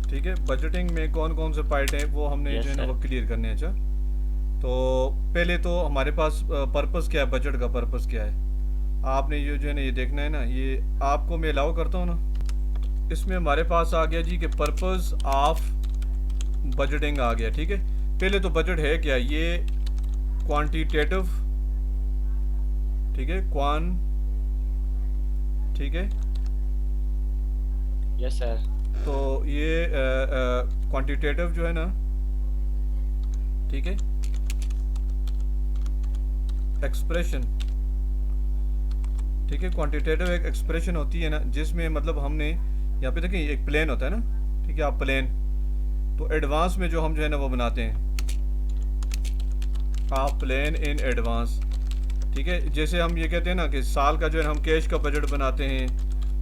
ठीक है, बजटिंग में कौन कौन से पार्ट हैं वो हमने जो यस है ना सर। वो क्लियर करने हैं। अच्छा, तो पहले तो हमारे पास पर्पस क्या है, बजट का पर्पस क्या है, आपने ये जो है ना ये देखना है ना। ये आपको मैं अलाउ करता हूँ ना, इसमें हमारे पास आ गया जी कि पर्पस ऑफ बजटिंग आ गया। ठीक है, पहले तो बजट है क्या, ये क्वांटिटेटिव, ठीक है, ठीक है। Yes sir. तो ये क्वांटिटेटिव जो है ना, ठीक है, एक्सप्रेशन, ठीक है, क्वांटिटेटिव एक एक्सप्रेशन होती है ना, जिसमें मतलब हमने यहाँ पे देखिए एक प्लेन होता है ना, ठीक है, आप प्लेन, तो एडवांस में जो हम जो है ना वो बनाते हैं, आप प्लेन इन एडवांस। ठीक है, जैसे हम ये कहते हैं ना कि साल का जो है हम कैश का बजट बनाते हैं।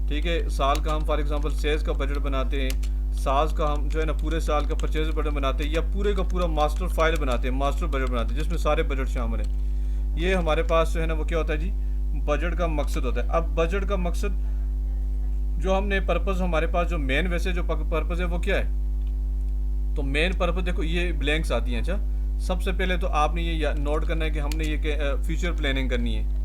ठीक है, साल का हम फॉर एग्जांपल सेल्स का बजट बनाते हैं, साल का हम जो है ना पूरे साल का परचेज बजट बनाते हैं, या पूरे का पूरा मास्टर फाइल बनाते हैं, मास्टर बजट बनाते हैं जिसमें सारे बजट शामिल हैं। ये हमारे पास जो है ना वो क्या होता है जी, बजट का मकसद होता है। अब बजट का मकसद जो हमने पर्पस, हमारे पास जो मेन वैसे जो पर्पस है वो क्या है, तो मेन पर्पस देखो ये ब्लैंक्स आती हैं। अच्छा, सबसे पहले तो आपने ये नोट करना है कि हमने ये फ्यूचर प्लानिंग करनी है।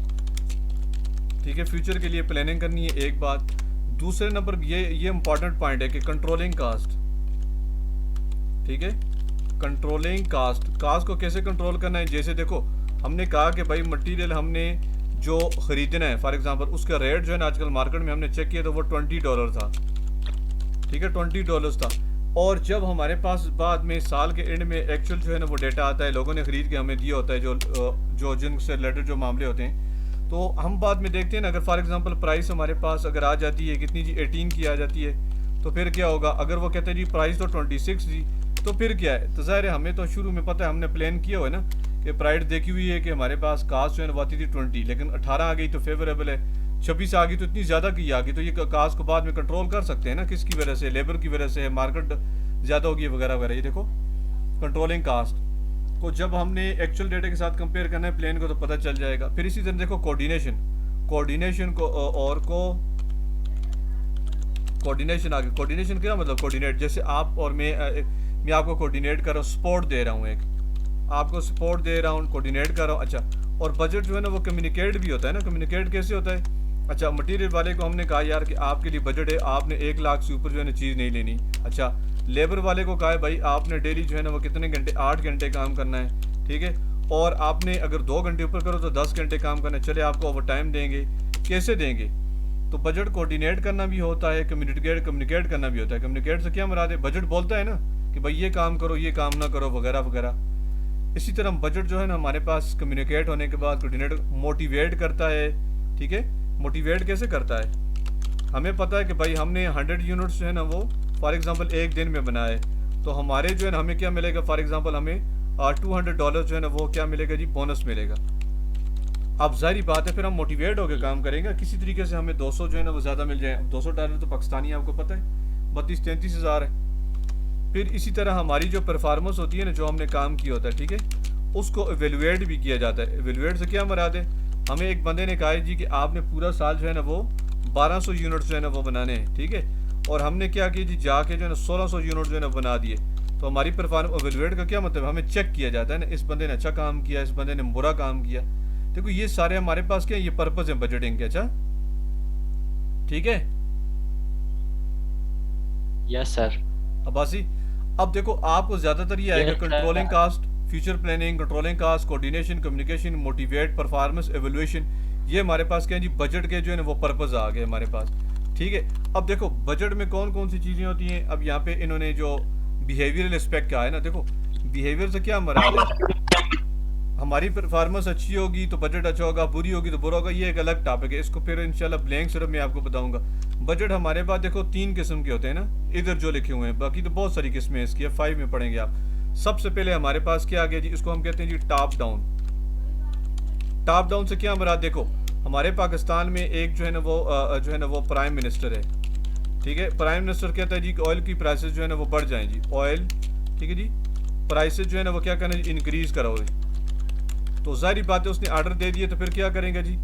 ठीक है, फ्यूचर के लिए प्लानिंग करनी है, एक बात। दूसरे नंबर ये इंपॉर्टेंट पॉइंट है कि कंट्रोलिंग कास्ट। ठीक है, कंट्रोलिंग कास्ट, कास्ट को कैसे कंट्रोल करना है, जैसे देखो हमने कहा कि भाई मटेरियल हमने जो खरीदना है फॉर एग्जांपल, उसका रेट जो है ना आजकल मार्केट में हमने चेक किया तो वो $20 था। ठीक है, $20 था। और जब हमारे पास बाद में साल के एंड में एक्चुअल जो है ना वो डेटा आता है, लोगों ने खरीद के हमें दिया होता है, जो जिनसे रिलेटेड जो मामले होते हैं, तो हम बाद में देखते हैं ना, अगर फॉर एग्जांपल प्राइस हमारे पास अगर आ जाती है कितनी जी, 18 की आ जाती है, तो फिर क्या होगा, अगर वो कहते हैं जी प्राइस तो 26 जी, तो फिर क्या है, तो ज़ाहिर है हमें तो शुरू में पता है, हमने प्लान किया हुआ है ना कि प्राइस देखी हुई है कि हमारे पास कास्ट जो है ना वो आती थी 20, लेकिन 18 आ गई तो फेवरेबल है, 26 आ गई तो इतनी ज़्यादा की आ गई, तो ये कास्ट को बाद में कंट्रोल कर सकते हैं ना, किसकी वजह से, लेबर की वजह से, मार्केट ज़्यादा होगी वगैरह वगैरह। ये देखो कंट्रोलिंग कास्ट को जब हमने एक्चुअल डेटा के साथ कंपेयर करना है प्लेन को तो पता चल जाएगा। फिर इसी तरह देखो कोऑर्डिनेशन, कोऑर्डिनेशन को और को कोऑर्डिनेशन आ गया। कोऑर्डिनेशन क्या मतलब, कोऑर्डिनेट, जैसे आप और मैं आपको कोऑर्डिनेट कर रहा हूँ, सपोर्ट दे रहा हूँ, एक आपको सपोर्ट दे रहा हूँ, कोऑर्डिनेट कर रहा हूँ। अच्छा, और बजट जो है ना वो कम्युनिकेट भी होता है ना, कम्युनिकेट कैसे होता है, अच्छा मटेरियल वाले को हमने कहा यार कि आपके लिए बजट है, आपने 1 लाख से ऊपर जो है ना चीज़ नहीं लेनी। अच्छा, लेबर वाले को कहा है भाई आपने डेली जो है ना वो कितने घंटे, 8 घंटे काम करना है। ठीक है, और आपने अगर 2 घंटे ऊपर करो तो 10 घंटे काम करना है, चले आपको ओवर टाइम देंगे, कैसे देंगे। तो बजट कोऑर्डिनेट करना भी होता है, कम्युनिकेट करना भी होता है। कम्युनिकेट से क्या मुराद है, बजट बोलता है ना कि भाई ये काम करो, ये काम ना करो, वगैरह वगैरह। इसी तरह बजट जो है ना हमारे पास कम्युनिकेट होने के बाद कोऑर्डिनेट मोटिवेट करता है। ठीक है, मोटिवेट कैसे करता है, हमें पता है कि भाई हमने 100 यूनिट्स जो है ना वो फॉर एग्जांपल एक दिन में बनाए, तो हमारे जो है ना हमें क्या मिलेगा, फॉर एग्जांपल हमें $200 जो है ना वो क्या मिलेगा जी, बोनस मिलेगा। अब जाहिर बात है फिर हम मोटिवेट होकर काम करेंगे, किसी तरीके से हमें 200 जो है ना वो ज़्यादा मिल जाए। $200 तो पाकिस्तानी आपको पता है 32-33 हज़ार है। फिर इसी तरह हमारी जो परफॉर्मेंस होती है ना, जो हमने काम किया होता है, ठीक है, उसको एवेलुएट भी किया जाता है। एवेलुएट से क्या मुराद है, हमें एक बंदे ने कहा है जी कि आपने पूरा साल जो है ना वो 1200 यूनिट जो है ना वो बनाने हैं। ठीक है, और हमने क्या किया जी, जाके जो है ना 1600 यूनिट जो है ना बना दिए। तो हमारी परफॉर्मेंस, एवेलुएट का क्या मतलब, हमें चेक किया जाता है ना, इस बंदे ने अच्छा काम किया, इस बंदे ने बुरा काम किया। देखो ये सारे हमारे पास क्या, ये पर्पस है बजटिंग के। अच्छा, ठीक है यस सर। अब्बासी। अब देखो आपको ज़्यादातर ये आएगा, yes controlling sir. Cost, future planning, controlling cost, coordination, communication, motivate, performance, evaluation. ये हमारे पास क्या है जी, बजट के जो है ना वो पर्पस आ गए हमारे पास। ठीक है, अब देखो बजट में कौन कौन सी चीज़ें होती हैं। अब यहाँ पे इन्होंने जो बिहेवियरल एस्पेक्ट कहा है ना, देखो बिहेवियर से क्या मराद है, हमारी परफॉर्मेंस अच्छी होगी तो बजट अच्छा होगा, बुरी होगी तो बुरा होगा, ये एक अलग टॉपिक है, इसको फिर इंशाल्लाह ब्लैंक सिर्फ मैं आपको बताऊंगा। बजट हमारे पास देखो 3 किस्म के होते हैं ना, इधर जो लिखे हुए हैं, बाकी तो बहुत सारी किस्में हैं इसकी, 5 में पढ़ेंगे आप। सबसे पहले हमारे पास क्या आ गया जी, इसको हम कहते हैं जी टॉप डाउन। टॉप डाउन से क्या मुराद, देखो हमारे पाकिस्तान में एक जो है ना वो जो है ना वो प्राइम मिनिस्टर है। ठीक है, प्राइम मिनिस्टर कहता है जी कि ऑयल की प्राइसेस जो है ना वो बढ़ जाएं जी, ऑयल, ठीक है जी, प्राइसेस जो है ना वो क्या करना जी, इंक्रीज करो जी। तो जाहिर बात है उसने ऑर्डर दे दिए, तो फिर क्या करेंगे जी,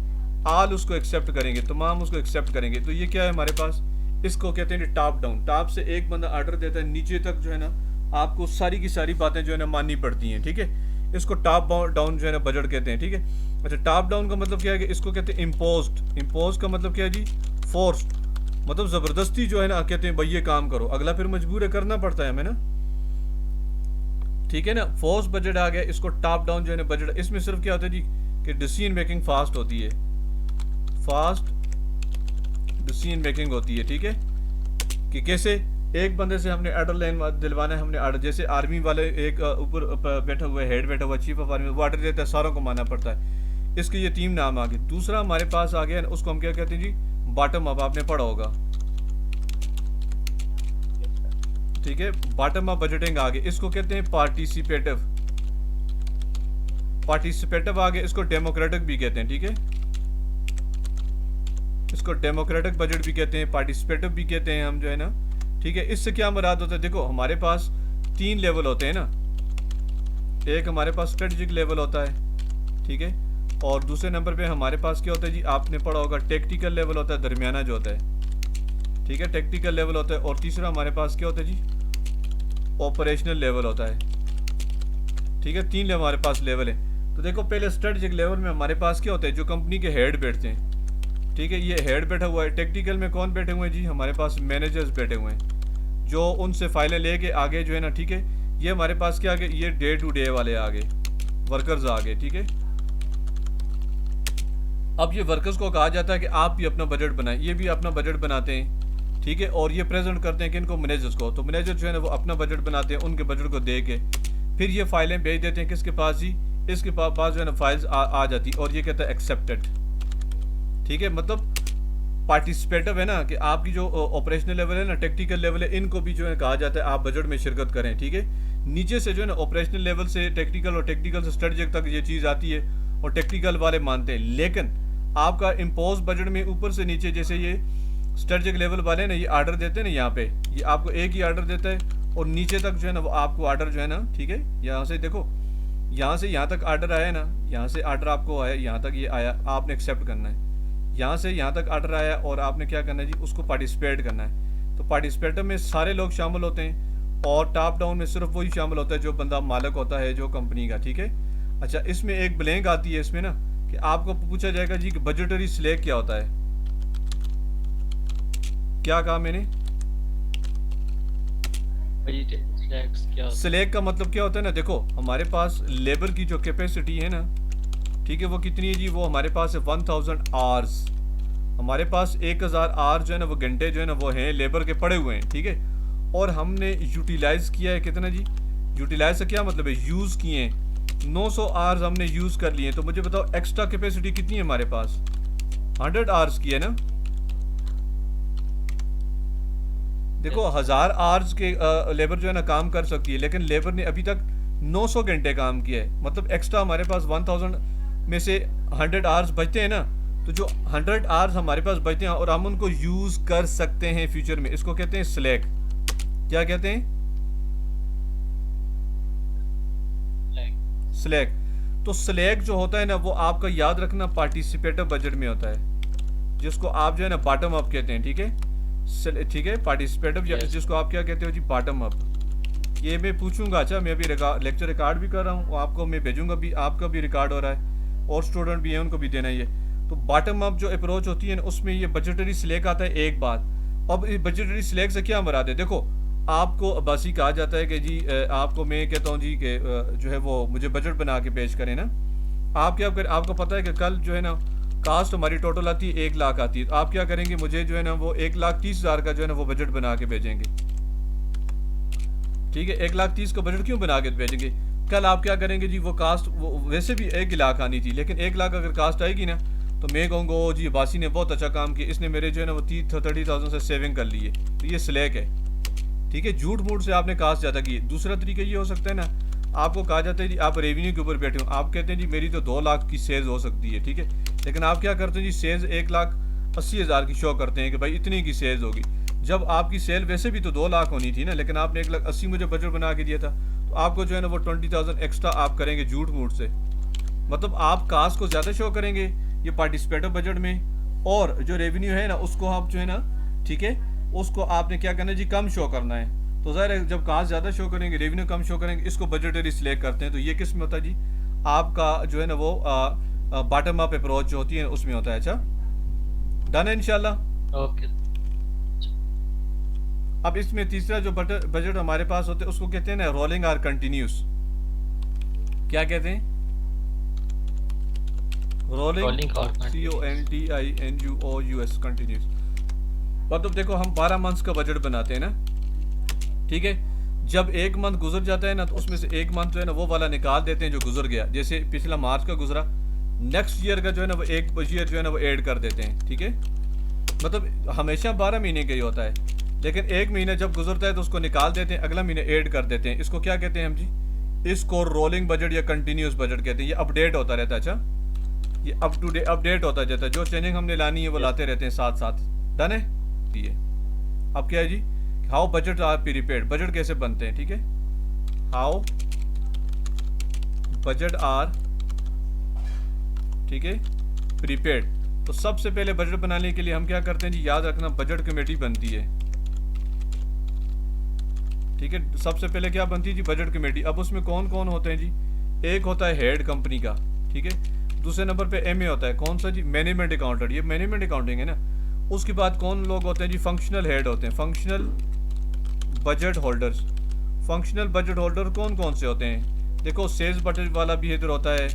आल उसको एक्सेप्ट करेंगे, तमाम उसको एक्सेप्ट करेंगे। तो ये क्या है हमारे पास, इसको कहते हैं टॉप डाउन। टॉप से एक बंदा ऑर्डर देता है, नीचे तक जो है ना आपको सारी की सारी बातें जो है ना माननी पड़ती हैं, ठीक है। इसको टॉप डाउन जो है ना बजट कहते हैं, ठीक है। अच्छा, टॉप डाउन का मतलब क्या है कि इसको कहते हैं इम्पोज्ड। इम्पोज का मतलब क्या है जी? फोर्स्ड, मतलब जबरदस्ती जो है ना कहते हैं भाई ये काम करो, अगला फिर मजबूर है, करना पड़ता है हमें ना, ठीक है ना। फोर्स बजट आ गया, इसको टॉप डाउन जो है ना बजट। इसमें सिर्फ क्या होता है जी कि डिसीजन मेकिंग फास्ट होती है, फास्ट डिसीजन मेकिंग होती है, ठीक है। कि कैसे एक बंदे से हमने ऑर्डर लाइन दिलवाना है, हमने ऑर्डर, जैसे आर्मी वाले एक ऊपर बैठा हुआ है, हेड बैठा हुआ है, चीफ ऑफ आर्मी, वो ऑर्डर देता है, सारों को मानना पड़ता है। इसके ये 3 नाम आ गए। दूसरा हमारे पास आ गया, उसको हम क्या कहते हैं जी? Bottom up. आपने पढ़ा होगा, ठीक है। बॉटम अप बजटिंग आ गई, इसको कहते हैं पार्टिसिपेटिव। पार्टिसिपेटिव आ गया, इसको डेमोक्रेटिक भी कहते हैं, ठीक है। इसको डेमोक्रेटिक बजट भी कहते हैं, पार्टिसिपेटिव भी कहते हैं हम जो है ना, ठीक है। इससे क्या मुराद होता है? देखो हमारे पास 3 लेवल होते हैं ना, एक हमारे पास स्ट्रेटेजिक लेवल होता है, ठीक है, और दूसरे नंबर पे हमारे पास क्या होता है जी? आपने पढ़ा होगा टेक्टिकल लेवल होता है, दरमियाना जो होता है, ठीक है, टेक्टिकल लेवल होता है। और तीसरा हमारे पास क्या होता है जी? ऑपरेशनल लेवल होता है, ठीक है। 3 हमारे पास लेवल है। तो देखो पहले स्ट्रेटेजिक लेवल में हमारे पास क्या होता है? जो कंपनी के हेड बैठते हैं, ठीक है, ये हेड बैठा हुआ है। टेक्निकल में कौन बैठे हुए हैं जी? हमारे पास मैनेजर्स बैठे हुए हैं, जो उनसे फाइलें लेके आगे जो है ना, ठीक है। ये हमारे पास क्या आ गए? ये डे टू डे वाले आ गए, वर्कर्स आ गए, ठीक है। अब ये वर्कर्स को कहा जाता है कि आप भी अपना बजट बनाएं, ये भी अपना बजट बनाते हैं, ठीक है। और ये प्रेजेंट करते हैं किनको? मैनेजर्स को। तो मैनेजर जो है ना वो अपना बजट बनाते हैं, उनके बजट को दे के फिर ये फाइलें भेज देते हैं किसके पास जी? इसके पास जो है ना फाइल्स आ जाती, और ये कहता है एक्सेप्टेड, ठीक है। मतलब पार्टिसिपेटिव है ना, कि आपकी जो ऑपरेशनल लेवल है ना, टेक्निकल लेवल है, इनको भी जो है कहा जाता है आप बजट में शिरकत करें, ठीक है। नीचे से जो है ना ऑपरेशनल लेवल से टेक्निकल, और टेक्निकल से स्ट्रेटेजिक तक ये चीज़ आती है, और टेक्निकल वाले मानते हैं। लेकिन आपका इम्पोज बजट में ऊपर से नीचे, जैसे ये स्ट्रेटेजिक लेवल वाले ना ये ऑर्डर देते हैं ना, यहाँ पे ये आपको एक ही ऑर्डर देता है, और नीचे तक जो है ना वो आपको ऑर्डर जो है ना, ठीक है, यहाँ से देखो, यहाँ से यहाँ तक ऑर्डर आया ना, यहाँ से ऑर्डर आपको आया, यहाँ तक ये आया, आपने एक्सेप्ट करना है। यहाँ से यहाँ तक ऑर्डर आया और आपने क्या करना है जी? उसको पार्टिसिपेट करना है। तो पार्टिसिपेटर में सारे लोग शामिल होते हैं, और टॉप डाउन में सिर्फ वही शामिल होता है जो बंदा मालिक होता है जो कंपनी का, ठीक है। अच्छा, इसमें एक ब्लैंक आती है इसमें ना, कि आपको पूछा जाएगा जी कि बजटरी स्लैग क्या होता है। क्या कहा मैंने? स्लैग का मतलब क्या होता है ना, देखो हमारे पास लेबर की जो कैपेसिटी है ना, ठीक है, वो कितनी है जी? वो हमारे पास है 1000 आवर्स। हमारे पास 1000 आवर जो है ना वो घंटे जो है ना वो हैं लेबर के पड़े हुए हैं, ठीक है। और हमने यूटिलाइज किया है कितना जी? यूटिलाइज से क्या मतलब है? यूज़ किए हैं 900 आवर्स हमने यूज़ कर लिए। तो मुझे बताओ एक्स्ट्रा कैपेसिटी कितनी है हमारे पास? 100 आवर्स की है ना। देखो 1000 आवर्स के लेबर जो है ना काम कर सकती है, लेकिन लेबर ने अभी तक 900 घंटे काम किया है। मतलब एक्स्ट्रा हमारे पास 1000 में से 100 आवर्स बचते हैं ना, तो जो 100 आवर्स हमारे पास बचते हैं और हम उनको यूज़ कर सकते हैं फ्यूचर में, इसको कहते हैं स्लैक। क्या कहते हैं? स्लैक। तो स्लैक जो होता है ना वो आपका याद रखना पार्टिसिपेटिव बजट में होता है, जिसको आप जो है ना बॉटम अप कहते हैं, ठीक है, ठीक है। पार्टिसिपेटिव जिसको आप क्या कहते हो जी? Bottom up. ये मैं पूछूंगा, अच्छा मैं अभी लेक्चर रिकॉर्ड भी कर रहा हूँ, आपको मैं भेजूंगा भी, आपका भी रिकॉर्ड हो रहा है और स्टूडेंट भी है उनको भी देना है ये। तो बॉटम अप जो अप्रोच होती है ना उसमें ये बजटरी स्लैक आता है एक बात। अब इस बजटरी स्लैक से क्या मुराद है? देखो आपको बस ही कहा जाता है कि जी आपको मैं कहता हूँ जी कि जो है वो मुझे बजट बना के पेश करें ना। आप क्या करें? आपको पता है कि कल जो है ना कास्ट हमारी टोटल आती है 1 लाख आती है, तो आप क्या करेंगे? मुझे जो है ना वो 1,30,000 का जो है ना वो बजट बना के भेजेंगे, ठीक है। 1,30,000 का बजट क्यों बना के भेजेंगे? कल आप क्या करेंगे जी? वो कास्ट वो वैसे भी 1 लाख आनी थी, लेकिन 1 लाख अगर कास्ट आएगी ना तो मैं कहूँगा ओ जी बासी ने बहुत अच्छा काम किया, इसने मेरे जो है ना वो 30,000 से सेविंग कर ली है। तो ये स्लैक है, ठीक है। झूठ मूठ से आपने कास्ट ज़्यादा की। दूसरा तरीका ये हो सकता है ना, आपको कहा जाता है जी आप रेवेन्यू के ऊपर बैठे हो, आप कहते हैं जी मेरी तो 2 लाख की सेल्स हो सकती है, ठीक है, लेकिन आप क्या करते हैं जी? सेल्स 1,80,000 की शो करते हैं कि भाई इतनी की सेल्स होगी, जब आपकी सेल वैसे भी तो 2 लाख होनी थी ना, लेकिन आपने 1,80,000 मुझे बजट बना के दिया था, तो आपको जो है ना वो 20,000 एक्स्ट्रा आप करेंगे झूठ मूठ से। मतलब आप कास्ट को ज़्यादा शो करेंगे ये पार्टिसिपेटिव बजट में, और जो रेवेन्यू है ना उसको आप जो है ना, ठीक है, उसको आपने क्या करना है जी, कम शो करना है। तो ज़ाहिर है जब कास्ट ज़्यादा शो करेंगे, रेवेन्यू कम शो करेंगे, इसको बजटरी सिलेक्ट करते हैं। तो ये किस में होता है जी, आपका जो है ना वो बॉटम अप अप्रोच जो होती है उसमें होता है। अच्छा, डन है इंशाल्लाह। ओके। अब इसमें तीसरा जो बजट हमारे पास होते हैं उसको कहते हैं ना रोलिंग आर कंटिन्यूस। क्या कहते हैं? रोलिंग, रोलिंग और CONTINUOUS, कंटिन्यूस। मतलब देखो हम 12 मंथ्स का बजट बनाते हैं ना, ठीक है। जब एक मंथ गुजर जाता है ना, तो उसमें से एक मंथ जो है ना वो वाला निकाल देते हैं जो गुजर गया। जैसे पिछला मार्च का गुजरा, नेक्स्ट ईयर का जो है ना वो एक ईयर जो है ना वो ऐड कर देते हैं, ठीक है। मतलब हमेशा 12 महीने का ही होता है, लेकिन एक महीना जब गुजरता है तो उसको निकाल देते हैं, अगला महीना ऐड कर देते हैं। इसको क्या कहते हैं हम जी? इसको रोलिंग बजट या कंटिन्यूस बजट कहते हैं। ये अपडेट होता रहता है। अच्छा, ये अप टू डेट अपडेट होता जाता है। जो चेंजिंग हमने लानी है वो लाते रहते हैं साथ साथ। डन है ये। अब क्या है जी, how budget are prepared, budget कैसे बनते हैं, ठीक है। हाउ बजट आर, ठीक है, प्रीपेड। तो सबसे पहले बजट बनाने के लिए हम क्या करते हैं जी, याद रखना बजट कमेटी बनती है, ठीक है। सबसे पहले क्या बनती है जी, बजट कमेटी। अब उसमें कौन कौन होते हैं जी? एक होता है हेड कंपनी का, ठीक है। दूसरे नंबर पे MA होता है, कौन सा जी? मैनेजमेंट अकाउंटेंट, ये मैनेजमेंट अकाउंटिंग है ना। उसके बाद कौन लोग होते हैं जी? फंक्शनल हेड होते हैं, functional budget holders. Functional budget holder कौन कौन से होते हैं? देखो सेल्स बजट वाला भी इधर होता है,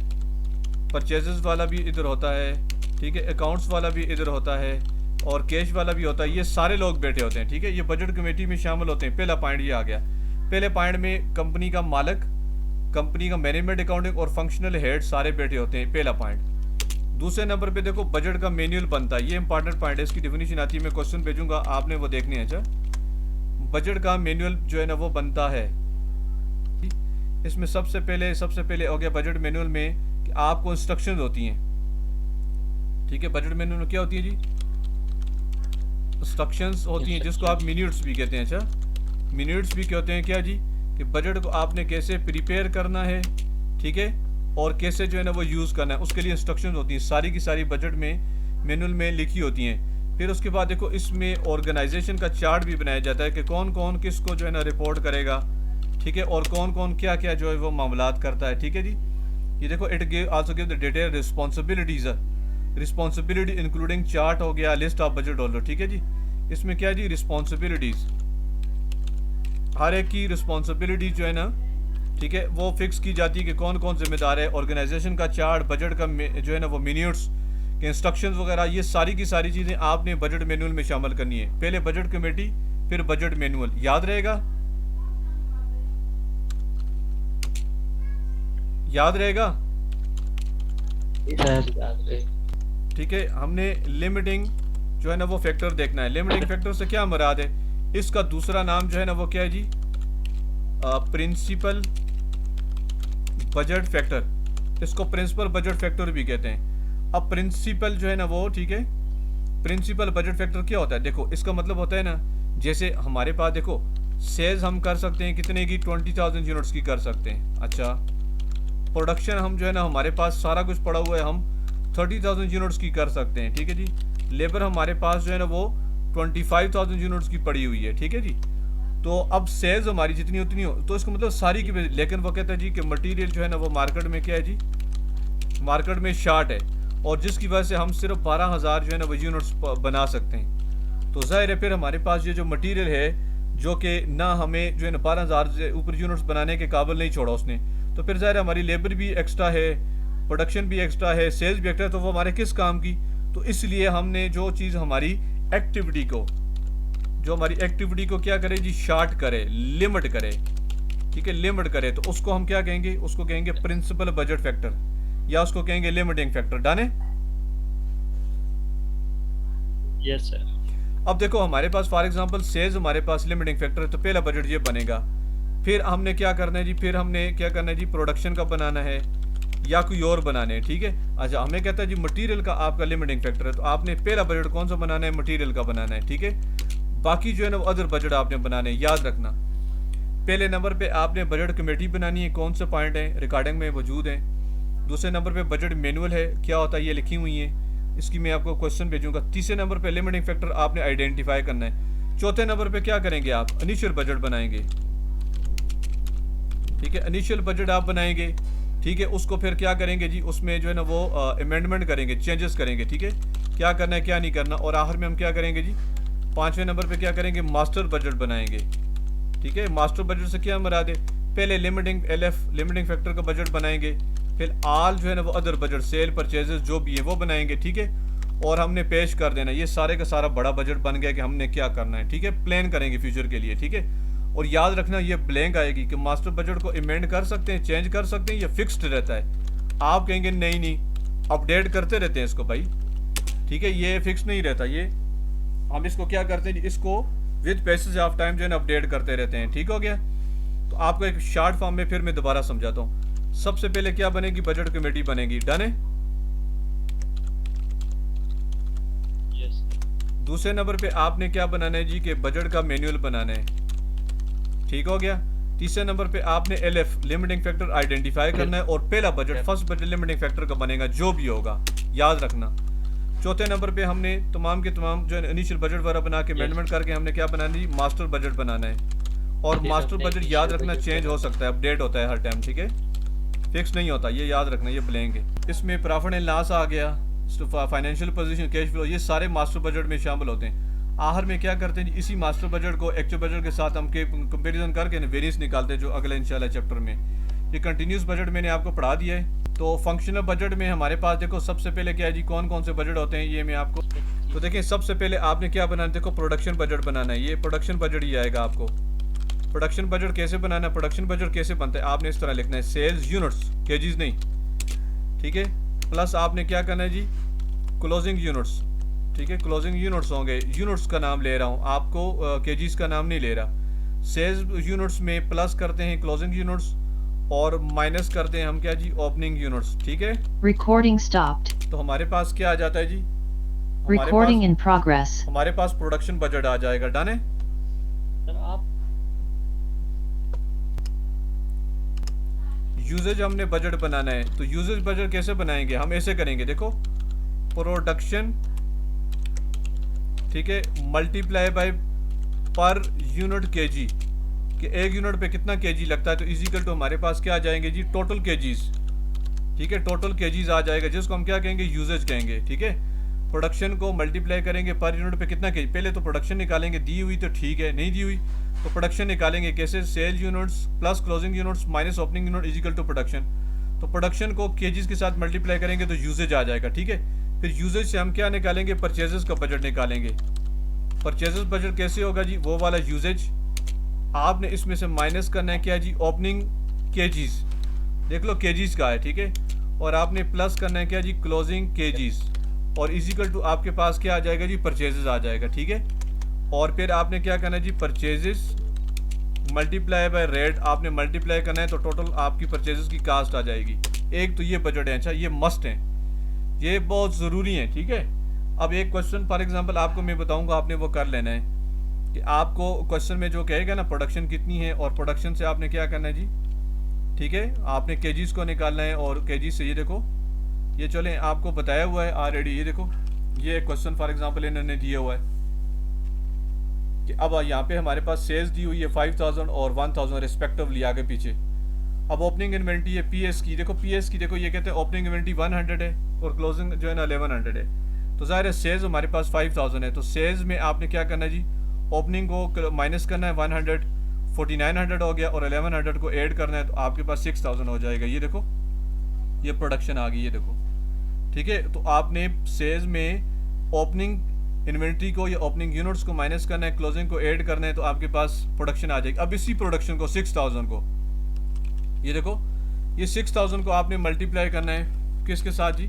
परचेजेस वाला भी इधर होता है, ठीक है, अकाउंट्स वाला भी इधर होता है, और कैश वाला भी होता है। ये सारे लोग बैठे होते हैं, ठीक है। ये बजट कमेटी में शामिल होते हैं। पहला पॉइंट ये आ गया। पहले पॉइंट में कंपनी का मालिक, कंपनी का मैनेजमेंट अकाउंटिंग और फंक्शनल हेड सारे बैठे होते हैं, पहला पॉइंट। दूसरे नंबर पे देखो बजट का मैनुअल बनता है, ये इंपॉर्टेंट पॉइंट है, इसकी डेफिनेशन आती है, मैं क्वेश्चन भेजूंगा आपने वो देखनी है। अच्छा, बजट का मैनुअल जो है ना वो बनता है। इसमें सबसे पहले हो गया बजट मैनुअल में कि आपको इंस्ट्रक्शंस होती हैं, ठीक है। बजट मैनुअल में क्या होती है जी? इंस्ट्रक्शंस होती हैं, जिसको आप मिनट्स भी कहते हैं। अच्छा, मिनट्स भी कहते हैं क्या जी, कि बजट को आपने कैसे प्रिपेयर करना है, ठीक है, और कैसे जो है ना वो यूज़ करना है, उसके लिए इंस्ट्रक्शंस होती हैं, सारी की सारी बजट में मैनुअल में लिखी होती हैं। फिर उसके बाद देखो इसमें ऑर्गेनाइजेशन का चार्ट भी बनाया जाता है कि कौन कौन किसको जो है ना रिपोर्ट करेगा, ठीक है, और कौन कौन क्या क्या जो है वो मामलात करता है, ठीक है जी। ये देखो it give also give the detail responsibilities, responsibility including chart हो गया, लिस्ट ऑफ बजट होल्डर, ठीक है जी। इसमें क्या जी, रिस्पॉन्सिबिलिटीज, हर एक की रिस्पॉन्सिबिलिटी जो है ना, ठीक है, वो फिक्स की जाती है कि कौन कौन जिम्मेदार है। ऑर्गेनाइजेशन का चार्ट, बजट का जो है ना वो मिनट्स के इंस्ट्रक्शंस वगैरह, ये सारी की सारी चीज़ें आपने बजट मैनुअल में शामिल करनी है। पहले बजट कमेटी, फिर बजट मैनुअल, याद रहेगा? याद रहेगा? ठीक है। हमने लिमिटिंग जो है ना वो फैक्टर देखना है। लिमिटिंग फैक्टर से क्या मुराद है? इसका दूसरा नाम जो है ना वो क्या है जी? Principal budget factor. इसको प्रिंसिपल बजट फैक्टर भी कहते हैं। अब प्रिंसिपल जो है ना वो, ठीक है, प्रिंसिपल बजट फैक्टर क्या होता है? देखो इसका मतलब होता है ना, जैसे हमारे पास देखो सेल्स हम कर सकते हैं कितने की, 20,000 यूनिट्स की कर सकते हैं। अच्छा, प्रोडक्शन हम जो है ना हमारे पास सारा कुछ पड़ा हुआ है, हम 30,000 यूनिट्स की कर सकते हैं, ठीक है जी। लेबर हमारे पास जो है ना वो 25,000 यूनिट्स की पड़ी हुई है, ठीक है जी। तो अब सेल्स हमारी जितनी उतनी हो, तो इसका मतलब सारी की, लेकिन वो कहता है जी कि मटेरियल जो है ना वो मार्केट में क्या है जी, मार्केट में शार्ट है, और जिसकी वजह से हम सिर्फ 12,000 जो है ना वो यूनिट्स बना सकते हैं। तो जाहिर है फिर हमारे पास ये जो मटेरियल है जो कि ना हमें जो है ना 12,000 से ऊपर यूनिट्स बनाने के काबिल नहीं छोड़ा उसने, तो फिर जाहिर है हमारी लेबर भी एक्स्ट्रा है, प्रोडक्शन भी एक्स्ट्रा है, सेल्स भी एक्स्ट्रा है, तो वो हमारे किस काम की? तो इसलिए हमने जो चीज़ हमारी एक्टिविटी को, जो हमारी एक्टिविटी को क्या करे जी, शार्ट करे, लिमिट करे, ठीक है, लिमिट करे, तो उसको हम क्या कहेंगे? उसको कहेंगे प्रिंसिपल बजट फैक्टर, या उसको कहेंगे लिमिटिंग फैक्टर। डन है? Yes sir. अब देखो हमारे पास फॉर एग्जांपल सेल्स हमारे पास लिमिटिंग फैक्टर है, तो पहला बजट ये बनेगा। फिर हमने क्या करना है जी, फिर हमने क्या करना है जी, प्रोडक्शन का बनाना है या कोई और बनाने हैं, ठीक है। अच्छा, हमें कहता है जी मटेरियल का आपका लिमिटिंग फैक्टर है, तो आपने पहला बजट कौन सा बनाना है? मटेरियल का बनाना है, ठीक है। बाकी जो है ना वो अदर बजट आपने बनाने हैं, याद रखना। पहले नंबर पे आपने बजट कमेटी बनानी है, कौन से पॉइंट है रिकॉर्डिंग में मौजूद है। दूसरे नंबर पे बजट मैनुअल है, क्या होता है ये लिखी हुई है, इसकी मैं आपको क्वेश्चन भेजूंगा। तीसरे नंबर पे लिमिटिंग फैक्टर आपने आइडेंटिफाई करना है। चौथे नंबर पे क्या करेंगे आप, इनिशियल बजट बनाएंगे। ठीक है, इनिशियल बजट आप बनाएंगे। ठीक है, उसको फिर क्या करेंगे जी, उसमें जो है ना वो अमेंडमेंट करेंगे, चेंजेस करेंगे। ठीक है, क्या करना है क्या नहीं करना। और आखिर में हम क्या करेंगे जी, पांचवें नंबर पे क्या करेंगे, मास्टर बजट बनाएंगे। ठीक है, मास्टर बजट से क्या मुराद है, पहले लिमिटिंग एलएफ लिमिटिंग फैक्टर का बजट बनाएंगे, फिर आल जो है ना वो अदर बजट, सेल परचेजेस जो भी है वो बनाएंगे। ठीक है, और हमने पेश कर देना, ये सारे का सारा बड़ा बजट बन गया कि हमने क्या करना है। ठीक है, प्लान करेंगे फ्यूचर के लिए। ठीक है, और याद रखना ये ब्लैंक आएगी कि मास्टर बजट को अमेंड कर सकते हैं, चेंज कर सकते हैं, ये फिक्स्ड रहता है। आप कहेंगे नहीं नहीं अपडेट करते रहते हैं इसको भाई। ठीक है, ये फिक्स नहीं रहता, ये हम इसको क्या करते हैं, इसको विद पैसेज ऑफ टाइम जो है ना अपडेट करते रहते हैं। ठीक हो गया, तो आपको एक शॉर्ट फॉर्म में फिर मैं दोबारा समझाता हूँ। सबसे पहले क्या बनेगी, बजट कमेटी बनेगी। डन है। Yes sir. दूसरे नंबर पे आपने क्या बनाना है जी, कि बजट का मैनुअल बनाना है। ठीक हो गया। तीसरे नंबर पे आपने एलएफ लिमिटिंग फैक्टर आइडेंटिफाई करना है, और पहला budget first budget limiting factor का बनेगा जो भी होगा, याद रखना। चौथे नंबर पे हमने तमाम के तमाम जो इनिशियल बजट वगैरह बना के अमेंडमेंट करके हमने क्या बनाना है, मास्टर बजट बनाना है। और मास्टर बजट याद रखना चेंज हो सकता है, अपडेट होता है हर टाइम। ठीक है, फिक्स नहीं होता, ये याद रखना, ये ब्लैंक है। इसमें प्रॉफिट एंड लॉस आ गया, फाइनेंशियल पोजीशन, कैश फ्लो, ये सारे मास्टर बजट में शामिल होते हैं। आखिर में क्या करते हैं, इसी मास्टर बजट को एक्चुअल बजट के साथ हम कंपेरिजन करके वेरिएंस निकालते हैं, जो अगले इंशाल्लाह चैप्टर में। ये कंटिन्यूस बजट मैंने आपको पढ़ा दिया है। तो फंक्शनल बजट में हमारे पास देखो सबसे पहले क्या है जी, कौन कौन से बजट होते हैं ये मैं आपको, तो देखिए सबसे पहले आपने क्या बनाना है, देखो प्रोडक्शन बजट बनाना है। ये प्रोडक्शन बजट ही आएगा आपको। प्रोडक्शन बजट कैसे बनाना है, प्रोडक्शन बजट कैसे बनता है, आपने इस तरह लिखना है, सेल्स यूनिट्स, केजीज नहीं। ठीक है, प्लस आपने क्या करना है जी, क्लोजिंग यूनिट्स। ठीक है, क्लोजिंग यूनिट्स होंगे, यूनिट्स का नाम ले रहा हूँ आपको, केजीज का नाम नहीं ले रहा। सेल्स यूनिट्स में प्लस करते हैं क्लोजिंग यूनिट्स, और माइनस करते हैं हम क्या जी, ओपनिंग यूनिट्स। ठीक है, Recording stopped. तो हमारे पास क्या आ जाता है जी, Recording in progress. हमारे पास प्रोडक्शन बजट आ जाएगा। डन है। सर आप यूजेज हमने बजट बनाना है, तो यूजेज बजट कैसे बनाएंगे, हम ऐसे करेंगे, देखो प्रोडक्शन, ठीक है, multiply by per unit KG, कि एक यूनिट पे कितना केजी लगता है, तो इजिकल टू हमारे पास क्या आ जाएंगे जी, टोटल केजीज। ठीक है, टोटल केजीज आ जाएगा, जिसको हम क्या कहेंगे, यूजेज कहेंगे। ठीक है, प्रोडक्शन को मल्टीप्लाई करेंगे पर यूनिट पे कितना केजी, पहले तो प्रोडक्शन निकालेंगे, दी हुई तो ठीक है, नहीं दी हुई तो प्रोडक्शन निकालेंगे कैसे, sale units plus closing units minus opening unit equal to production. तो प्रोडक्शन को केजीज के साथ मल्टीप्लाई करेंगे तो यूजेज आ जाएगा। ठीक है, फिर यूजेज से हम क्या निकालेंगे, परचेजेस का बजट निकालेंगे। परचेजेस बजट कैसे होगा जी, वो वाला यूजेज आपने इसमें से माइनस करना है क्या जी, ओपनिंग केजीज, देख लो केजीज का है। ठीक है, और आपने प्लस करना है क्या जी, क्लोजिंग केजीज, और इजिकल टू आपके पास क्या आ जाएगा जी, परचेजेस आ जाएगा। ठीक है, और फिर आपने क्या करना है जी, परचेजेस मल्टीप्लाई बाय रेट, आपने मल्टीप्लाई करना है तो टोटल आपकी परचेजेस की कास्ट आ जाएगी। एक तो ये बजट है, अच्छा ये मस्ट है, ये बहुत ज़रूरी है। ठीक है, अब एक क्वेश्चन फॉर एग्जांपल आपको मैं बताऊंगा, आपने वो कर लेना है कि आपको क्वेश्चन में जो कहेगा ना प्रोडक्शन कितनी है, और प्रोडक्शन से आपने क्या करना है जी, ठीक है, आपने केजीज को निकालना है, और केजीज से ये देखो, ये चले आपको बताया हुआ है ऑलरेडी, ये देखो ये क्वेश्चन फॉर एग्जांपल इन्होंने दिया हुआ है कि अब यहाँ पे हमारे पास सेल्स दी हुई है 5000 और 1000 रिस्पेक्टिवली आगे पीछे। अब ओपनिंग इन्वेंट्री है पीएस की, देखो पीएस की देखो, ये कहते हैं ओपनिंग इन्वेंट्री 100 है और क्लोजिंग जो है ना 1100 है, तो ज़ाहिर है सेल्स हमारे पास 5000 है, तो सेल्स में आपने क्या करना है जी, ओपनिंग को माइनस करना है 100, 4900 हो गया, और 1100 को ऐड करना है तो आपके पास 6000 हो जाएगा। ये देखो ये प्रोडक्शन आ गई, ये देखो। ठीक है, तो आपने सेल्स में ओपनिंग इन्वेंट्री को या ओपनिंग यूनिट्स को माइनस करना है, क्लोजिंग को ऐड करना है, तो आपके पास प्रोडक्शन आ जाएगी। अब इसी प्रोडक्शन को 6000 को, ये देखो ये 6000 को आपने मल्टीप्लाई करना है किसके साथ जी,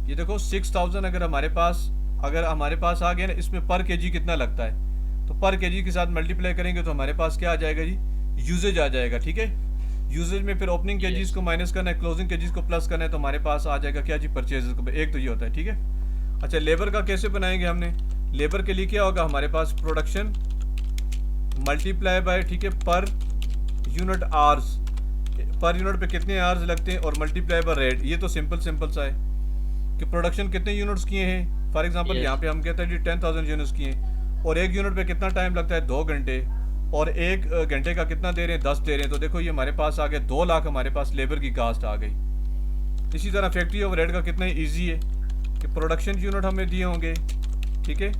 ये देखो 6000 अगर हमारे पास आ गया ना, इसमें पर केजी कितना लगता है, तो पर केजी के साथ मल्टीप्लाई करेंगे तो हमारे पास क्या आ जाएगा जी, यूजेज आ जाएगा। ठीक है, यूजेज में फिर ओपनिंग केजीज को माइनस करना है, क्लोजिंग केजीज को प्लस करना है, तो हमारे पास आ जाएगा क्या जी, परचेजेस को। एक तो ये होता है। ठीक है, अच्छा लेबर का कैसे बनाएंगे हमने, लेबर के लिए क्या होगा, हमारे पास प्रोडक्शन मल्टीप्लाई बाय, ठीक है, per unit hours, per unit पे कितने आवर्स लगते हैं, और मल्टीप्लाई बाय रेट। ये तो सिंपल सा है कि प्रोडक्शन कितने यूनिट्स किए हैं, फॉर एग्जांपल यहाँ पे हम कहते हैं जी 10,000 यूनिट्स किए हैं, और एक यूनिट पे कितना टाइम लगता है 2 घंटे, और एक घंटे का कितना दे रहे हैं 10 दे रहे हैं, तो देखो ये हमारे पास आ गया 2 लाख हमारे पास लेबर की कास्ट आ गई। इसी तरह फैक्ट्री ओवरहेड का कितना ईजी है कि प्रोडक्शन यूनिट हमें दिए होंगे, ठीक है,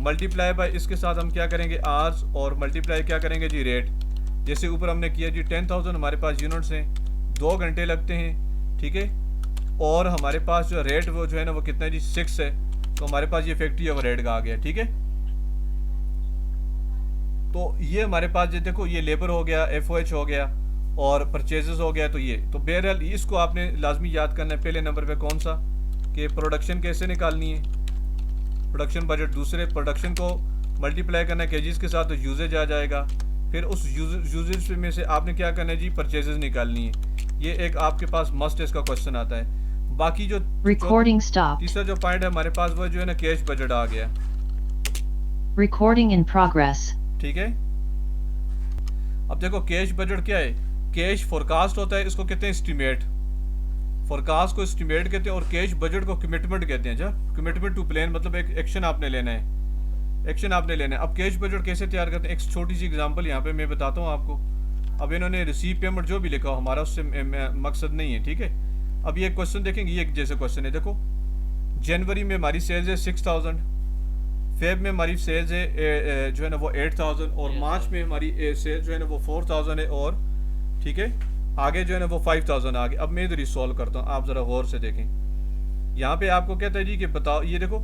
मल्टीप्लाई बाय इसके साथ हम क्या करेंगे आवर्स, और मल्टीप्लाई क्या करेंगे जी रेट। जैसे ऊपर हमने किया जी 10,000 हमारे पास यूनिट्स हैं, 2 घंटे लगते हैं, ठीक है, और हमारे पास जो रेट वो जो है ना वो कितना है जी 6 है, तो हमारे पास ये फैक्ट्री ओवरहेड का आ गया, ठीक है। तो ये हमारे पास ये देखो ये लेबर हो गया, FOH हो गया और परचेजेस हो गया। तो ये तो बहरहाल इसको आपने लाजमी याद करना है। पहले नंबर पे कौन सा कि प्रोडक्शन कैसे निकालनी है, प्रोडक्शन बजट। दूसरे प्रोडक्शन को मल्टीप्लाई करना है केजीज के साथ तो यूजेज आ जाएगा। फिर उस यूजेज में से आपने क्या करना है जी परचेजेस निकालनी है। ये एक आपके पास मस्ट इसका क्वेश्चन आता है। बाकी जो Recording stopped. तीसरा जो पॉइंट है हमारे पास वो जो है ना कैश बजट आ गया, Recording in progress. ठीक है। अब देखो कैश बजट क्या है, कैश फोरकास्ट होता है, इसको कहते हैं एस्टिमेट। फोरकास्ट को एस्टिमेट कहते हैं और कैश बजट को कमिटमेंट कहते हैं। जब कमिटमेंट टू प्लान मतलब एक एक्शन आपने लेना है, एक्शन आपने लेना है। अब कैश बजट कैसे तैयार करते हैं, एक छोटी सी एग्जांपल यहाँ पे मैं बताता हूँ आपको। अब इन्होंने रिसीव पेमेंट जो भी लिखा हो हमारा उससे मकसद नहीं है, ठीक है। अब ये क्वेश्चन देखेंगे, ये जैसे क्वेश्चन है, देखो जनवरी में हमारी सेल्स है 6000, फेब में हमारी सेल्स है जो है ना वो 8000, और मार्च में हमारी सेल्स जो है ना वो 4000 है, और ठीक है आगे जो है ना वो 5000 आ गए। अब मैं इधर ही सॉल्व करता हूँ, आप ज़रा गौर से देखें। यहाँ पे आपको कहता है जी कि बताओ, ये देखो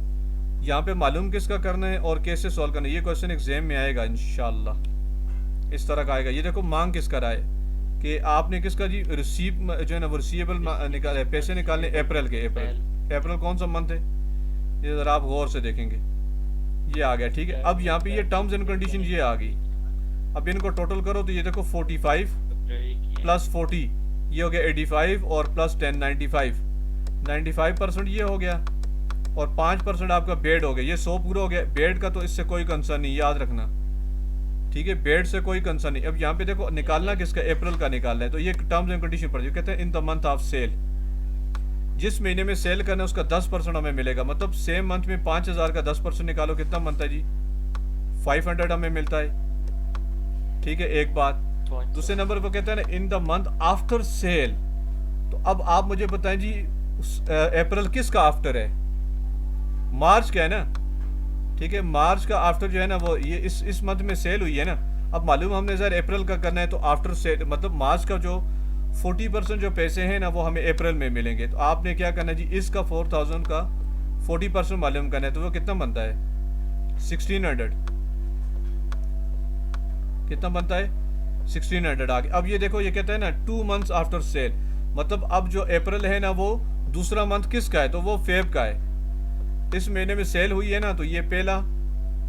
यहाँ पे मालूम किसका करना है और कैसे सॉल्व करना है। ये क्वेश्चन एग्जाम में आएगा इंशाल्लाह, इस तरह का आएगा। ये देखो मांग किसका रहा है कि आपने किसका जी रिसीव जो है ना वो रिसीवेबल निकाले, पैसे निकालने अप्रैल के। अप्रैल कौन सा मंथ है, ये ज़रा आप गौर से देखेंगे, ये आ गया, ठीक है। अब यहाँ पे ये टर्म्स एंड कंडीशन ये आ गई। अब इनको टोटल करो तो ये देखो 45 प्लस 40 ये हो गया 85, और प्लस 10 95% ये हो गया, और 5% आपका बेड हो गया। ये 100 पूरा हो गया। बेड का तो इससे कोई कंसर्न नहीं, याद रखना, ठीक है, बेड से कोई कंसर्न नहीं। अब यहाँ पे देखो निकालना किसका, अप्रैल का निकालना है। तो ये टर्म्स एंड कंडीशन पड़ जाए, कहते हैं in the month of sale, जिस महीने में सेल करना है उसका 10% हमें मिलेगा। मतलब सेम मंथ में 5000 का 10% निकालो, कितना बनता है जी 500 हमें मिलता है, ठीक है, एक बात। दूसरे नंबर पर कहते हैं ना इन द मंथ आफ्टर सेल। तो अब आप मुझे बताएं जी अप्रैल किसका आफ्टर है, मार्च का है ना, ठीक है, मार्च का आफ्टर जो है ना वो ये इस मंथ में सेल हुई है ना। अब मालूम हमने सर अप्रैल का करना है, तो आफ्टर सेल मतलब मार्च का जो 40% जो पैसे हैं ना वो हमें अप्रैल में मिलेंगे। तो आपने क्या करना है जी इसका 4000 का 40% मालूम करना है, तो वो कितना बनता है 1600, कितना बनता है 1600 आ गया। अब ये देखो ये कहता है ना 2 मंथ्स आफ्टर सेल, मतलब अब जो अप्रैल है ना वो दूसरा मंथ किसका है, तो वो फेब का है। इस महीने में सेल हुई है ना, तो ये पहला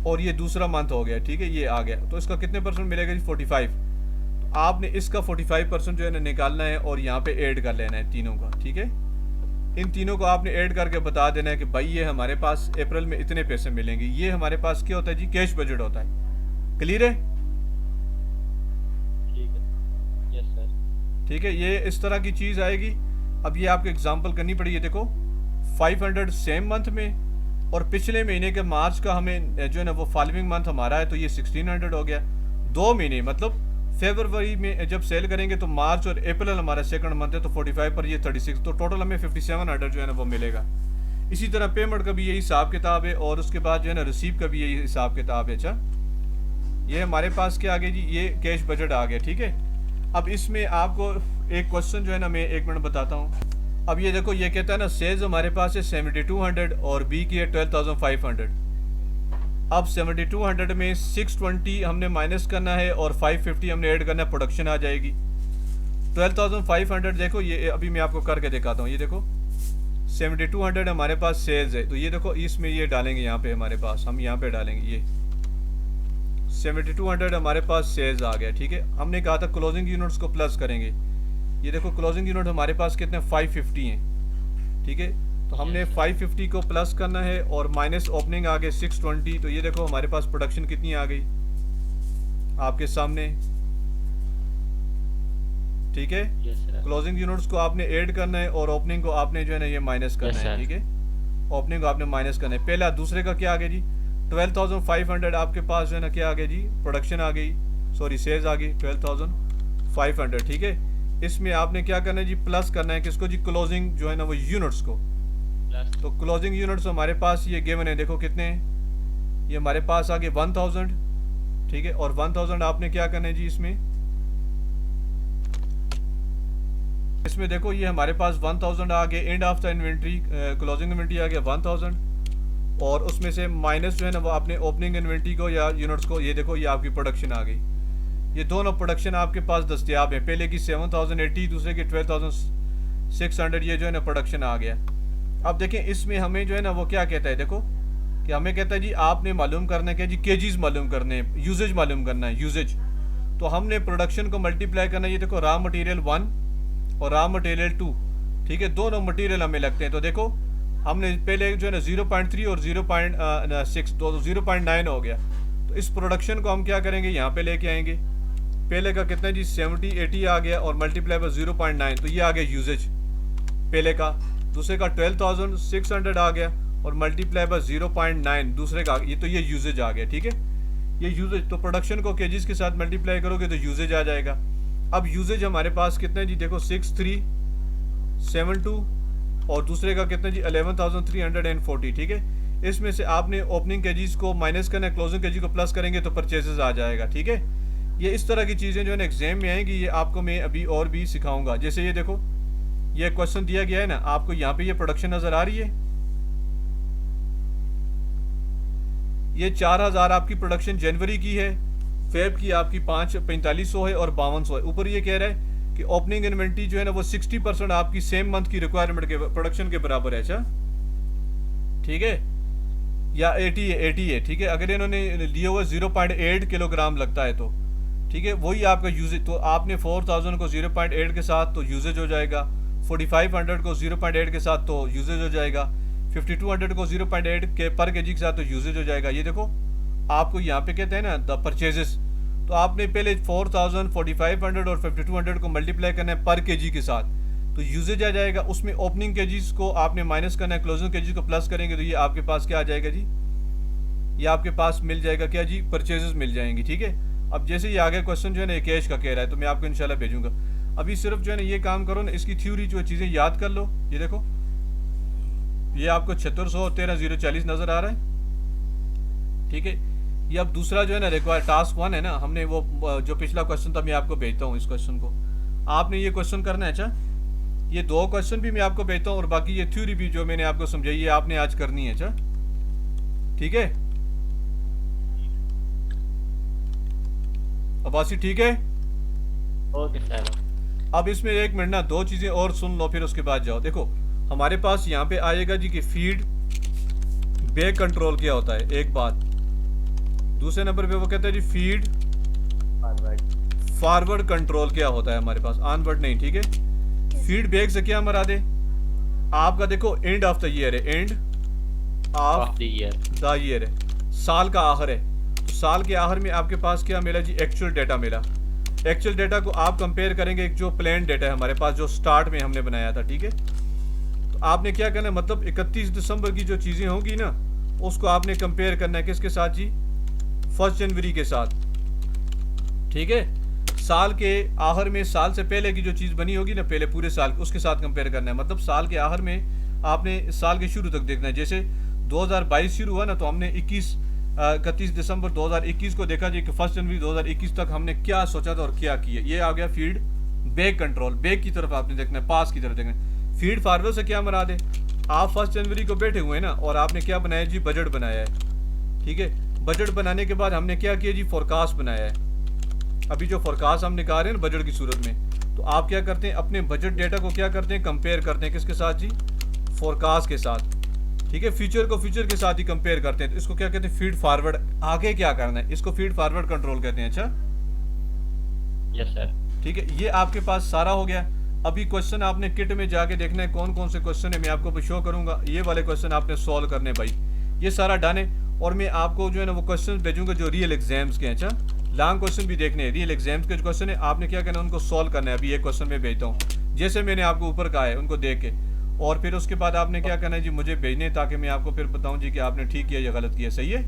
और ये दूसरा मंथ हो गया, ठीक है, ये आ गया। तो इसका कितने परसेंट मिलेगा जी 45। तो आपने इसका 45% जो है ना निकालना है और यहाँ पे ऐड कर लेना है तीनों का, ठीक है। इन तीनों को आपने ऐड करके बता देना है कि भाई ये हमारे पास अप्रैल में इतने पैसे मिलेंगे। ये हमारे पास क्या होता है जी कैश बजट होता है। क्लियर है, ठीक है, ये इस तरह की चीज आएगी। अब ये आपको एग्जांपल करनी पड़ी। ये देखो 500 सेम मंथ में, और पिछले महीने के मार्च का हमें जो है ना वो फॉलोइंग मंथ हमारा है, तो ये 1600 हो गया। 2 महीने मतलब फरवरी में जब सेल करेंगे तो मार्च और अप्रैल हमारा सेकंड मंथ है, तो 45 पर ये 36, तो टोटल हमें 5700 जो है ना वो मिलेगा। इसी तरह पेमेंट का भी यही हिसाब किताब है, और उसके बाद जो है ना रिसीव का भी यही हिसाब किताब है। अच्छा ये हमारे पास क्या आ गया जी, ये कैश बजट आ गया, ठीक है। अब इसमें आपको एक क्वेश्चन जो है ना मैं 1 मिनट बताता हूँ। अब ये देखो ये कहता है ना सेल्स हमारे पास है 7200 और बी की है 12500। अब 7200 में 620 हमने माइनस करना है और 550 हमने ऐड करना है, प्रोडक्शन आ जाएगी। 12500 देखो ये अभी मैं आपको करके दिखाता हूँ। ये देखो 7200 हमारे पास सेल्स है, तो ये देखो इसमें ये डालेंगे यहाँ पे हमारे पास, हम यहाँ पे डालेंगे ये 7200 हमारे पास सेल्स आ गया, ठीक है। हमने कहा था क्लोजिंग यूनिट्स को प्लस करेंगे। ये देखो क्लोजिंग यूनिट हमारे पास कितने 550 हैं, ठीक है। तो हमने 550 को प्लस करना है और माइनस ओपनिंग आ गए 620। तो ये देखो हमारे पास प्रोडक्शन कितनी आ गई आपके सामने, ठीक है। क्लोजिंग यूनिट्स को आपने ऐड करना है और ओपनिंग को आपने जो है ना ये माइनस करना है, ठीक है। ओपनिंग को आपने माइनस करना है। पहला दूसरे का क्या आ गया जी 12,500 आपके पास जो है ना क्या आ गया जी, प्रोडक्शन आ गई, सॉरी सेल्स आ गई 12,500, ठीक है। इसमें आपने क्या करना है जी, प्लस करना है किसको जी, क्लोजिंग जो है ना वो यूनिट्स को। प्लस तो क्लोजिंग यूनिट्स हमारे पास ये गिवन है, देखो कितने हैं, ये हमारे पास आ गए 1000, ठीक है। और 1000 आपने क्या करना है जी, इसमें देखो ये हमारे पास 1000 आ गए, end of the inventory closing inventory आ गया 1000, और उसमें से माइनस जो है ना वो आपने ओपनिंग इन्वेंट्री को या यूनिट्स को, ये देखो ये आपकी प्रोडक्शन आ गई। ये दोनों प्रोडक्शन आपके पास दस्तियाब है, पहले की 7080, दूसरे की 12600, ये जो है ना प्रोडक्शन आ गया। अब देखें इसमें हमें जो है ना वो क्या कहता है, देखो कि हमें कहता है जी आपने मालूम करना है क्या जी, केजीज मालूम करने हैं, यूजेज मालूम करना है, यूजेज। तो हमने प्रोडक्शन को मल्टीप्लाई करना है, ये देखो रॉ मटेरियल 1 और रॉ मटेरियल 2, ठीक है, दोनों मटेरियल हमें लगते हैं। तो देखो हमने पहले जो है ना 0.3 और 0.6 तो 0.9 हो गया। तो इस प्रोडक्शन को हम क्या करेंगे, यहाँ पे लेके आएंगे, पहले का कितना जी 7080 आ गया और मल्टीप्लाई बाय 0.9, तो ये आ गया यूजेज पहले का। दूसरे का 12600 आ गया और मल्टीप्लाई बाय 0.9 दूसरे का, ये तो ये यूजेज आ गया, ठीक है, ये यूजेज। तो प्रोडक्शन को केजीज के साथ मल्टीप्लाई करोगे तो यूजेज आ जाएगा। अब यूजेज हमारे पास कितना है जी, देखो 6372 और दूसरे का कितना जी 11340, ठीक है। इसमें से आपने ओपनिंग केजीज को माइनस करना है, क्लोजिंग केजी को प्लस करेंगे तो परचेजेस आ जाएगा, ठीक है। ये इस तरह की चीज़ें जो है ना एग्जाम में आएंगी, ये आपको मैं अभी और भी सिखाऊंगा। जैसे ये देखो ये क्वेश्चन दिया गया है ना आपको, यहाँ पे ये प्रोडक्शन नज़र आ रही है, ये 4000 आपकी प्रोडक्शन जनवरी की है, फेब की आपकी 4500 है और 5200 है। ऊपर ये कह रहा है कि ओपनिंग इन्वेंट्री जो है ना वो 60% आपकी सेम मंथ की रिक्वायरमेंट के प्रोडक्शन के बराबर है, अच्छा ठीक है, या 80 है, ठीक है। अगर इन्होंने लिए हुए 0.8 किलोग्राम लगता है तो ठीक है, वही आपका यूजेज। तो आपने 4000 को 0.8 के साथ तो यूजेज हो जाएगा, 4500 को 0.8 के साथ तो यूजेज हो जाएगा, 5200 को 0.8 के पर केजी के साथ तो यूजेज हो जाएगा। ये देखो आपको यहाँ पे कहते हैं ना द परचेजेस, तो आपने पहले 4000, 4500 और 5200 को मल्टीप्लाई करना है पर केजी के साथ, तो यूजेज आ जाएगा। उसमें ओपनिंग केजीज को आपने माइनस करना है, क्लोजिंग केजीज को प्लस करेंगे तो ये आपके पास क्या आ जाएगा जी, ये आपके पास मिल जाएगा क्या जी, परचेजेस मिल जाएंगी, ठीक है। अब जैसे ये आगे क्वेश्चन जो है ना कैश का कह रहा है, तो मैं आपको इंशाल्लाह भेजूंगा। अभी सिर्फ जो है ना ये काम करो ना, इसकी थ्योरी जो चीज़ें याद कर लो। ये देखो ये आपको 7613 नज़र आ रहा है, ठीक है। ये अब दूसरा जो है ना रिक्वायर टास्क 1 है ना, हमने वो जो पिछला क्वेश्चन था मैं आपको भेजता हूँ, इस क्वेश्चन को आपने ये क्वेश्चन करना है। अच्छा ये 2 क्वेश्चन भी मैं आपको भेजता हूँ और बाकी ये थ्योरी भी जो मैंने आपको समझाई है आपने आज करनी है, अच्छा ठीक है। अब्बासी ठीक है, ओके सर। अब इसमें 1 मिनट ना 2 चीज़ें और सुन लो फिर उसके बाद जाओ। देखो हमारे पास यहाँ पे आएगा जी कि फीड बैक कंट्रोल क्या होता है, एक बात। दूसरे नंबर पे वो कहता है जी फीड फॉरवर्ड कंट्रोल क्या होता है हमारे पास, ऑनवर्ड नहीं, ठीक है। फीड बैक से क्या मरा दे आपका, देखो एंड ऑफ द ईयर है, एंड ऑफ द ईयर है, साल का आखिर है। तो साल के आखिर में आपके पास क्या मिला जी, एक्चुअल डेटा मिला। एक्चुअल डेटा को आप कंपेयर करेंगे एक जो प्लान डेटा है हमारे पास जो स्टार्ट में हमने बनाया था, ठीक है। तो आपने क्या करना है, मतलब 31 दिसंबर की जो चीज़ें होंगी ना उसको आपने कंपेयर करना है किसके साथ जी, 1 जनवरी के साथ, ठीक है। साल के आखिर में साल से पहले की जो चीज़ बनी होगी ना पहले पूरे साल, उसके साथ कंपेयर करना है। मतलब साल के आखिर में आपने साल के शुरू तक देखना है। जैसे 2022 शुरू हुआ ना तो हमने 31 दिसंबर 2021 को देखा जी कि 1 जनवरी 2021 तक हमने क्या सोचा था और क्या किया। ये आ गया फीड बैक कंट्रोल, बैक की तरफ आपने देखना है, पास की तरफ देखना है। फीड फॉरवर्ड से क्या मरा दे, आप 1 जनवरी को बैठे हुए हैं ना और आपने क्या बनाया जी, बजट बनाया है, ठीक है। बजट बनाने के बाद हमने क्या किया जी, फोरकास्ट बनाया है। अभी जो फोरकास्ट हम निकाल रहे हैं ना बजट की सूरत में, तो आप क्या करते हैं, अपने बजट डेटा को क्या करते हैं, कंपेयर करते हैं किसके साथ जी, फोरकास्ट के साथ, ठीक है। फ्यूचर को फ्यूचर के साथ ही कंपेयर करते हैं, तो इसको क्या कहते हैं, फीड फॉरवर्ड। आगे क्या करना है, इसको फीड फॉरवर्ड कंट्रोल कहते हैं, अच्छा यस सर, ठीक है। ये आपके पास सारा हो गया। अभी क्वेश्चन आपने किट में जाके देखना है कौन कौन से क्वेश्चन है, मैं आपको शो करूंगा। ये वाले क्वेश्चन आपने सॉल्व करने भाई, ये सारा डन है। और मैं आपको जो है ना वो क्वेश्चन भेजूंगा जो रियल एग्जाम्स के हैं, अच्छा लॉन्ग क्वेश्चन भी देखने हैं, रियल एग्जाम्स के जो क्वेश्चन है आपने क्या करना है, उनको सॉल्व करना है। अभी ये क्वेश्चन मैं भेजता हूँ जैसे मैंने आपको ऊपर कहा है, उनको देख के, और फिर उसके बाद आपने क्या करना है जी, मुझे भेजने ताकि मैं आपको फिर बताऊँ जी कि आपने ठीक किया या गलत किया, सही है।